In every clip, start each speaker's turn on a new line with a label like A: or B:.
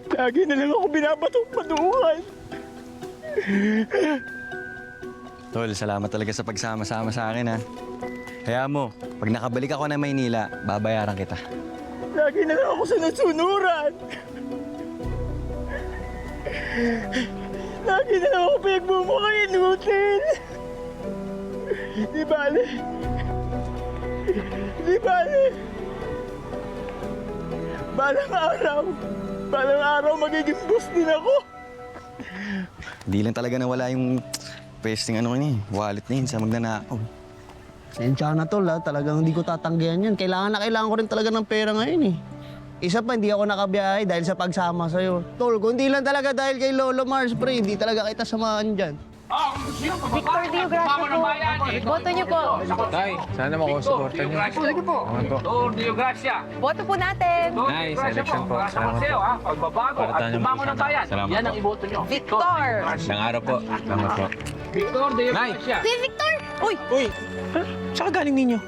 A: Lagi na lang ako binabatong patungan.
B: Tol, salamat talaga sa pagsama-sama sa akin, ha. Kaya mo, pag nakabalik ako ng Maynila, babayaran kita.
A: Lagi na lang ako sunod-sunuran. Lagi na lang ako pinagmumukhang inutin. Di bale. Di bale. Balang araw magiging boss din ako.
B: Hindi lang talaga nawala yung pwesting wallet na yun sa magnanakaw.
C: Sensya na tol ha, talagang hindi ko tatanggihan yan. Kailangan ko rin talaga ng pera ngayon eh. Isa pa, hindi ako nakabiyahe dahil sa pagsama sa'yo. Tol, kundi lang talaga dahil kay Lolo Mars, pre, hindi talaga kita samahan dyan.
D: Victor Dio, gracias po. Boto niyo po.
E: Tay, sana makusuporta niyo.
F: Talaga po. Victor Dio Gracia.
D: Boto po natin.
E: Nice, election po. Salamat po.
F: Pagbabago
E: Para
F: at
E: tayo
F: tumango ng bayan.
E: Salamat
F: Yan
E: po.
F: ang iboto nyo.
D: Victor.
E: Isang araw po. Salamat po.
F: Victor Dio
E: Nay.
F: Gracia.
G: Kuya Victor,
E: Uy! Saan galing ninyo?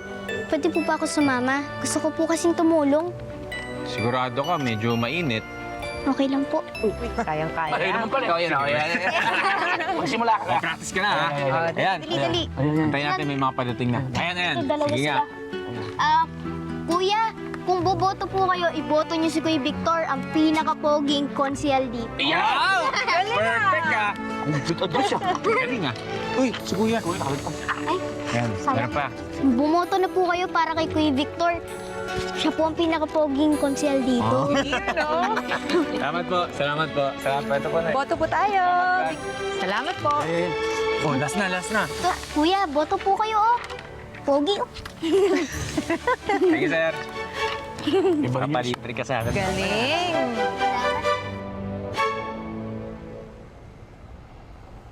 G: pwede po ba ako sumama? Gusto ko po kasing tumulong.
E: Sigurado ka, medyo mainit.
G: Okay lang po.
D: Kayang-kaya.
F: Ay, naman pala. Ayan. Magsimula ka.
E: Practice ka na, ha? Ayan.
G: Dali.
E: Antayin natin, may mga padating na. Ayan.
G: Ito, dalawa
E: Sige nga.
G: sila. Kuya, kung boboto po kayo, iboto niyo si Kuya Victor, ang pinaka-poging konsyal dito.
E: Wow! Perfect ka! Galing ah. Uy, si Kuya.
G: Ay,
E: Ayan,
G: Sayang.
E: meron pa.
G: bumoto na po kayo para kay Kuya Victor. Siya po ang pinaka-poging konsyal dito.
E: Salamat po. Salamat po. Ito po na.
D: Boto po tayo. Salamat po.
E: Oh, last na.
G: Ito, Kuya, boto po kayo, oh. Pogi, oh.
E: Thank you, sir. Papalibre ka sa akin.
D: Galing.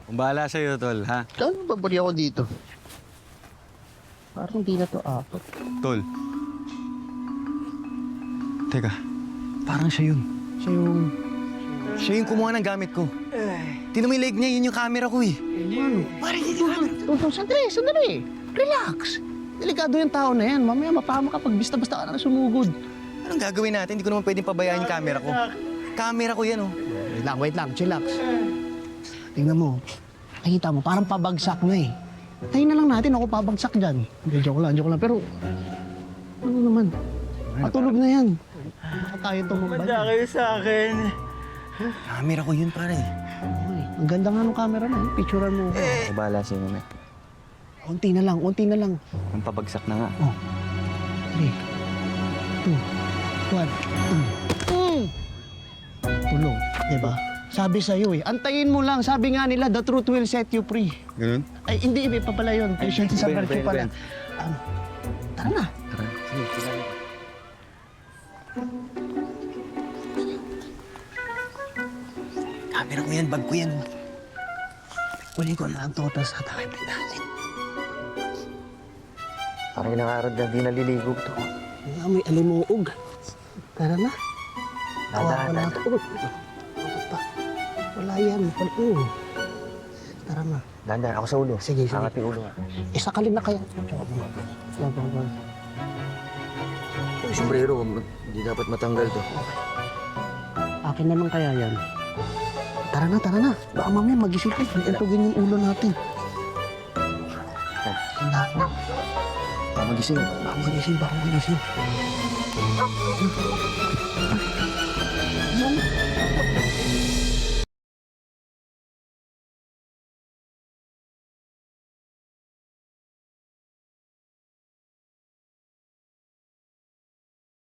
B: Kung bahala sa'yo, Tol, ha?
C: Ano babali ako dito? Parang di na to apat.
B: Tol. Teka, parang siya yun. Siya yung kumuha ng gamit ko. Tinan mo yung leg niya, yun yung camera ko eh.
C: Parang hindi camera. Sandali. Relax. Delikado yung tao na yan. Mamaya mapahama ka pag basta-basta ka na sumugod.
B: Anong gagawin natin? Hindi ko naman pwedeng pabayaan yung camera ko. Camera ko yan, oh.
C: Wait lang. Chillax. Tingnan mo. Nakita mo, parang pabagsak na eh. Tayo na lang natin, ako pabagsak dyan. Hindi, joke lang. Pero, ano naman? Matulog na yan. Baka tayo tumambay.
A: Manda kayo sa akin.
B: Camera ko yun, pare.
C: Ay, ang ganda nga ng camera na. Picturean mo.
B: Ay, bahala sa'yo, mami.
C: Unti na lang.
B: Ang pabagsak na nga.
C: 3, 2, 1. Tulong, diba? Sabi sa'yo eh, antayin mo lang. Sabi nga nila, the truth will set you free.
B: Ganun?
C: Ay, hindi, iba pa pala yun. Patience is a
B: Ben,
C: virtue
B: Ben,
C: pala.
B: Ben.
C: Tara na.
B: Tara, sige. Camera ko yan, bag ko yan.
C: Kunin ko na ang totas at aking pinalin.
B: Parang ilang araw na di naliligo to.
C: May alimuog. Tara na.
B: Dahan-dahan.
C: Wala ito. Bakit pa? Wala yan. Tara na.
B: Dahan-dahan, ako sa ulo.
C: Sige.
B: Angat yung ulo nga.
C: Isakalin na kaya.
B: Yung sombrero, hindi dapat matanggal to.
C: Akin na lang kaya yan. Tara na. Baka mamaya magising ko. Antugin yung ulo natin. Handa na.
B: Magising.
C: Baka magising.